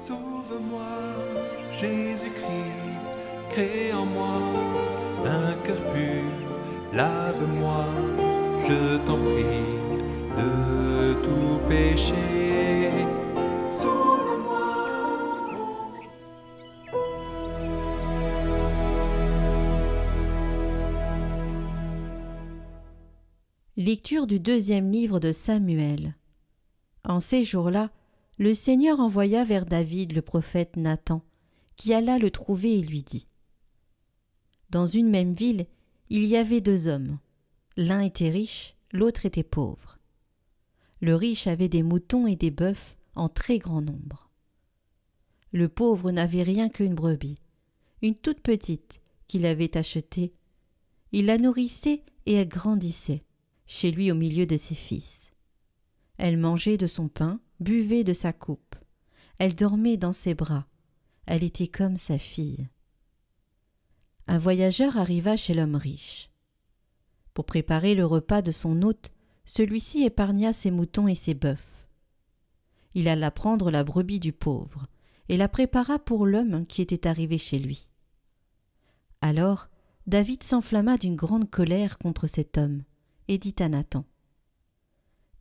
Sauve-moi, Jésus-Christ, crée en moi un cœur pur, lave-moi, je t'en prie, de tout péché. Lecture du 2e livre de Samuel. En ces jours-là, le Seigneur envoya vers David le prophète Nathan, qui alla le trouver et lui dit : Dans une même ville, il y avait 2 hommes. L'un était riche, l'autre était pauvre. Le riche avait des moutons et des bœufs en très grand nombre. Le pauvre n'avait rien qu'une brebis, une toute petite, qu'il avait achetée. Il la nourrissait et elle grandissait chez lui au milieu de ses fils. Elle mangeait de son pain, buvait de sa coupe. Elle dormait dans ses bras. Elle était comme sa fille. Un voyageur arriva chez l'homme riche. Pour préparer le repas de son hôte, celui-ci épargna ses moutons et ses bœufs. Il alla prendre la brebis du pauvre et la prépara pour l'homme qui était arrivé chez lui. Alors David s'enflamma d'une grande colère contre cet homme et dit à Nathan :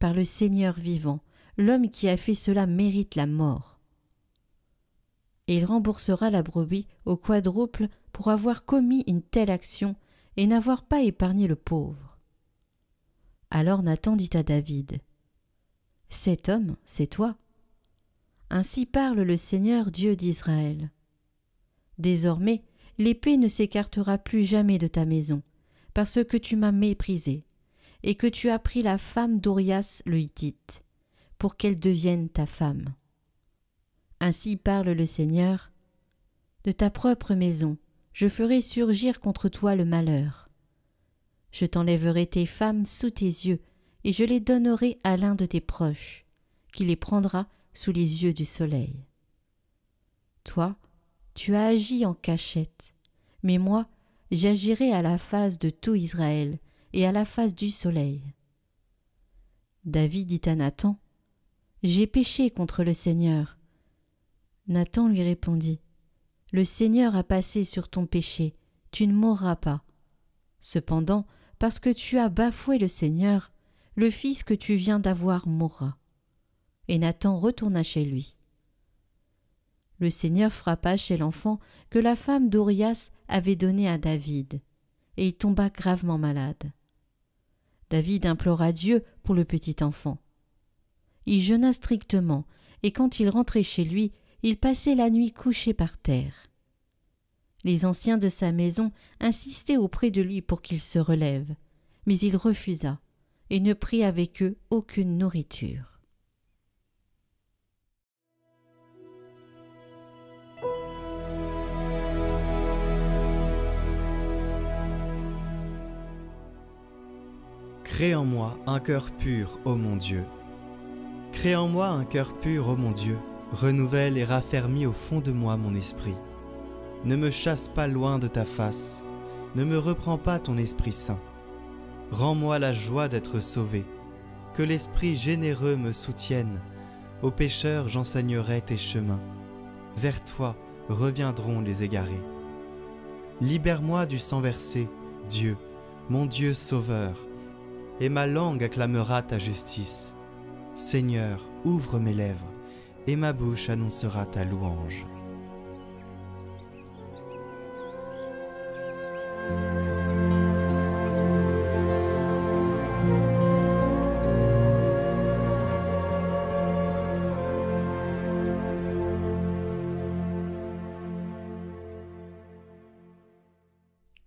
Par le Seigneur vivant, l'homme qui a fait cela mérite la mort. Et il remboursera la brebis au quadruple pour avoir commis une telle action et n'avoir pas épargné le pauvre. Alors Nathan dit à David : Cet homme, c'est toi. Ainsi parle le Seigneur Dieu d'Israël. Désormais, l'épée ne s'écartera plus jamais de ta maison, parce que tu m'as méprisé, et que tu as pris la femme d'Urias le Hittite, pour qu'elle devienne ta femme. Ainsi parle le Seigneur : De ta propre maison, je ferai surgir contre toi le malheur. Je t'enlèverai tes femmes sous tes yeux, et je les donnerai à l'un de tes proches, qui les prendra sous les yeux du soleil. Toi, tu as agi en cachette, mais moi, j'agirai à la face de tout Israël et à la face du soleil. David dit à Nathan : J'ai péché contre le Seigneur. Nathan lui répondit : Le Seigneur a passé sur ton péché, tu ne mourras pas. Cependant, parce que tu as bafoué le Seigneur, le fils que tu viens d'avoir mourra. Et Nathan retourna chez lui. Le Seigneur frappa chez l'enfant que la femme d'Urias avait donné à David, et il tomba gravement malade. David implora Dieu pour le petit enfant. Il jeûna strictement, et quand il rentrait chez lui, il passait la nuit couché par terre. Les anciens de sa maison insistaient auprès de lui pour qu'il se relève, mais il refusa, et ne prit avec eux aucune nourriture. Crée en moi un cœur pur, ô mon Dieu. Crée en moi un cœur pur, ô mon Dieu. Renouvelle et raffermis au fond de moi mon esprit. Ne me chasse pas loin de ta face. Ne me reprends pas ton Esprit Saint. Rends-moi la joie d'être sauvé. Que l'Esprit généreux me soutienne. Aux pécheurs j'enseignerai tes chemins. Vers toi reviendront les égarés. Libère-moi du sang versé, Dieu, mon Dieu sauveur. Et ma langue acclamera ta justice. Seigneur, ouvre mes lèvres, et ma bouche annoncera ta louange.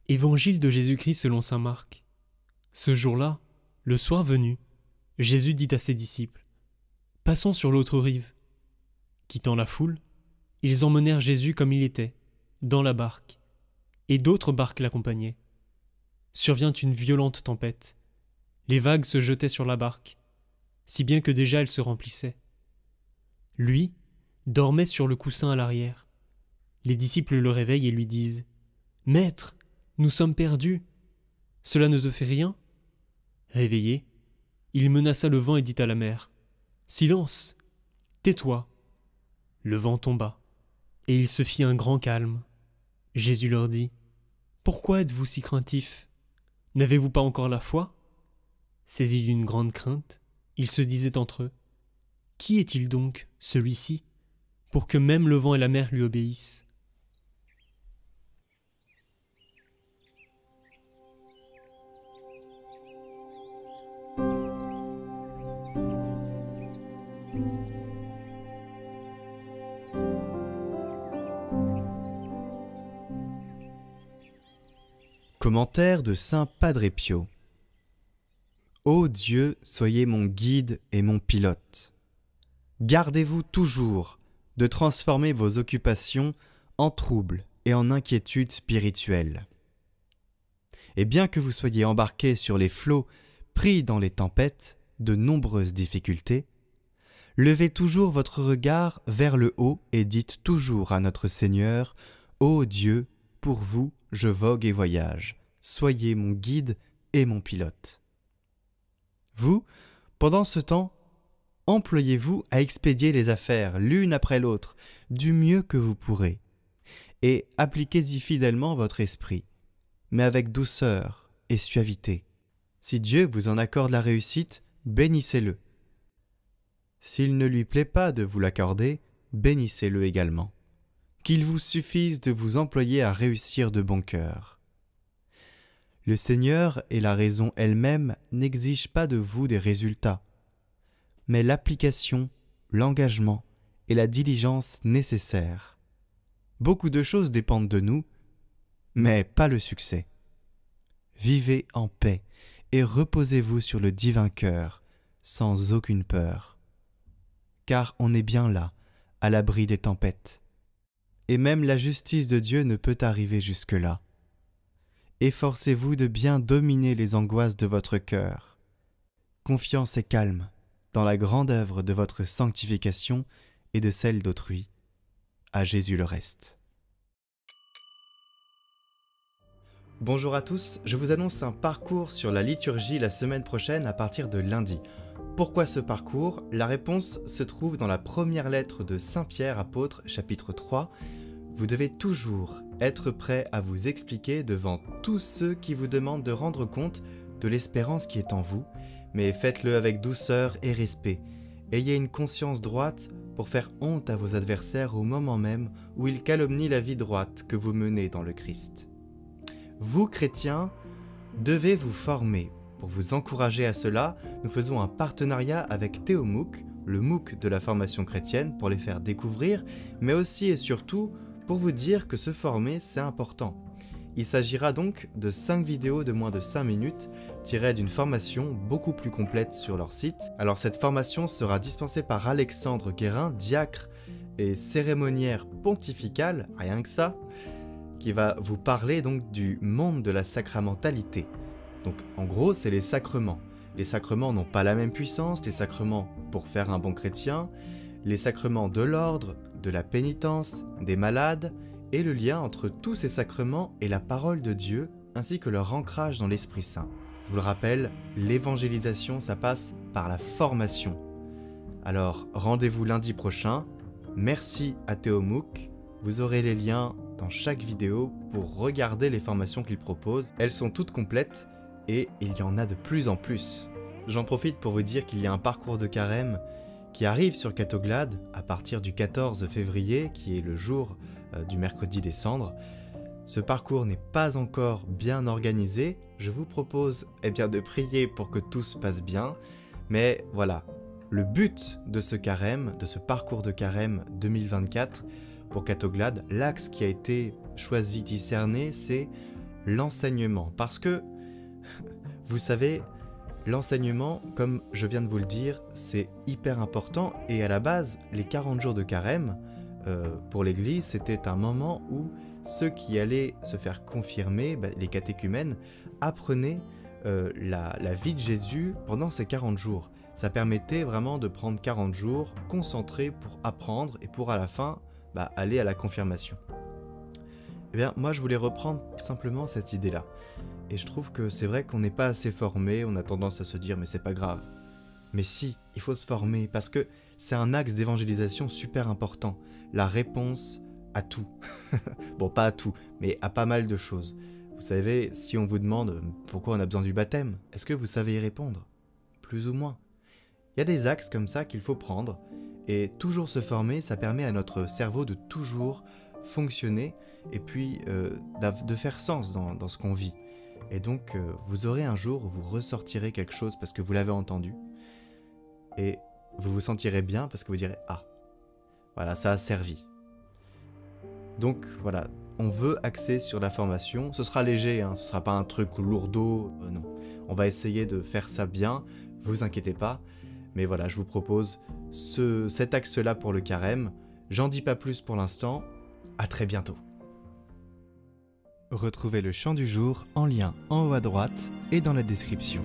Évangile de Jésus-Christ selon saint Marc. Ce jour-là, le soir venu, Jésus dit à ses disciples : « Passons sur l'autre rive. » Quittant la foule, ils emmenèrent Jésus comme il était, dans la barque, et d'autres barques l'accompagnaient. Survint une violente tempête. Les vagues se jetaient sur la barque, si bien que déjà elle se remplissait. Lui dormait sur le coussin à l'arrière. Les disciples le réveillent et lui disent : « Maître, nous sommes perdus. Cela ne te fait rien ?» Réveillé, il menaça le vent et dit à la mer : « Silence, tais-toi !» Le vent tomba, et il se fit un grand calme. Jésus leur dit : « Pourquoi êtes-vous si craintifs ? N'avez-vous pas encore la foi ?» Saisis d'une grande crainte, ils se disaient entre eux : « Qui est-il donc, celui-ci, pour que même le vent et la mer lui obéissent ?» Commentaire de saint Padre Pio. Ô Dieu, soyez mon guide et mon pilote. Gardez-vous toujours de transformer vos occupations en troubles et en inquiétudes spirituelles. Et bien que vous soyez embarqués sur les flots, pris dans les tempêtes, de nombreuses difficultés, levez toujours votre regard vers le haut et dites toujours à notre Seigneur : Ô Dieu, pour vous, je vogue et voyage. Soyez mon guide et mon pilote. Vous, pendant ce temps, employez-vous à expédier les affaires l'une après l'autre du mieux que vous pourrez et appliquez-y fidèlement votre esprit, mais avec douceur et suavité. Si Dieu vous en accorde la réussite, bénissez-le. S'il ne lui plaît pas de vous l'accorder, bénissez-le également. Qu'il vous suffise de vous employer à réussir de bon cœur. Le Seigneur et la raison elle-même n'exigent pas de vous des résultats, mais l'application, l'engagement et la diligence nécessaires. Beaucoup de choses dépendent de nous, mais pas le succès. Vivez en paix et reposez-vous sur le divin cœur, sans aucune peur. Car on est bien là, à l'abri des tempêtes. Et même la justice de Dieu ne peut arriver jusque-là. Efforcez-vous de bien dominer les angoisses de votre cœur. Confiance et calme dans la grande œuvre de votre sanctification et de celle d'autrui. À Jésus le reste. Bonjour à tous, je vous annonce un parcours sur la liturgie la semaine prochaine à partir de lundi. Pourquoi ce parcours ? La réponse se trouve dans la première lettre de Saint Pierre apôtre, chapitre 3. Vous devez toujours être prêt à vous expliquer devant tous ceux qui vous demandent de rendre compte de l'espérance qui est en vous, mais faites-le avec douceur et respect. Ayez une conscience droite pour faire honte à vos adversaires au moment même où ils calomnient la vie droite que vous menez dans le Christ. Vous, chrétiens, devez vous former. Pour vous encourager à cela, nous faisons un partenariat avec Théomouc, le MOOC de la formation chrétienne, pour les faire découvrir, mais aussi et surtout pour vous dire que se former, c'est important. Il s'agira donc de 5 vidéos de moins de 5 minutes, tirées d'une formation beaucoup plus complète sur leur site. Alors cette formation sera dispensée par Alexandre Guérin, diacre et cérémoniaire pontifical, rien que ça, qui va vous parler donc du monde de la sacramentalité. Donc en gros, c'est les sacrements. Les sacrements n'ont pas la même puissance, les sacrements pour faire un bon chrétien, les sacrements de l'ordre, de la pénitence, des malades, et le lien entre tous ces sacrements et la parole de Dieu, ainsi que leur ancrage dans l'Esprit Saint. Je vous le rappelle, l'évangélisation, ça passe par la formation. Alors, rendez-vous lundi prochain. Merci à Théomouc. Vous aurez les liens dans chaque vidéo pour regarder les formations qu'il propose. Elles sont toutes complètes et il y en a de plus en plus. J'en profite pour vous dire qu'il y a un parcours de carême qui arrive sur Catoglade à partir du 14 février, qui est le jour du mercredi des cendres. Ce parcours n'est pas encore bien organisé. Je vous propose de prier pour que tout se passe bien. Mais voilà, le but de ce carême, de ce parcours de carême 2024 pour Catoglade, l'axe qui a été choisi, discerné, c'est l'enseignement. Parce que, vous savez, l'enseignement, comme je viens de vous le dire, c'est hyper important. Et à la base, les 40 jours de carême, pour l'Église, c'était un moment où ceux qui allaient se faire confirmer, les catéchumènes, apprenaient la vie de Jésus pendant ces 40 jours. Ça permettait vraiment de prendre 40 jours concentrés pour apprendre et pour à la fin aller à la confirmation. Eh bien, moi je voulais reprendre tout simplement cette idée-là. Et je trouve que c'est vrai qu'on n'est pas assez formé, on a tendance à se dire mais c'est pas grave. Mais si, il faut se former parce que c'est un axe d'évangélisation super important. La réponse à tout. Bon, pas à tout, mais à pas mal de choses. Vous savez, si on vous demande pourquoi on a besoin du baptême, est-ce que vous savez y répondre? Plus ou moins. Il y a des axes comme ça qu'il faut prendre, et toujours se former, ça permet à notre cerveau de toujours fonctionner, et puis de faire sens dans ce qu'on vit. Et donc, vous aurez un jour où vous ressortirez quelque chose parce que vous l'avez entendu, et vous vous sentirez bien parce que vous direz « Ah, voilà, ça a servi ». Donc voilà, on veut axer sur la formation, ce sera léger, hein, ce sera pas un truc lourdeau, non. On va essayer de faire ça bien, vous inquiétez pas, mais voilà, je vous propose cet axe-là pour le carême. J'en dis pas plus pour l'instant, à très bientôt. Retrouvez le chant du jour en lien en haut à droite et dans la description.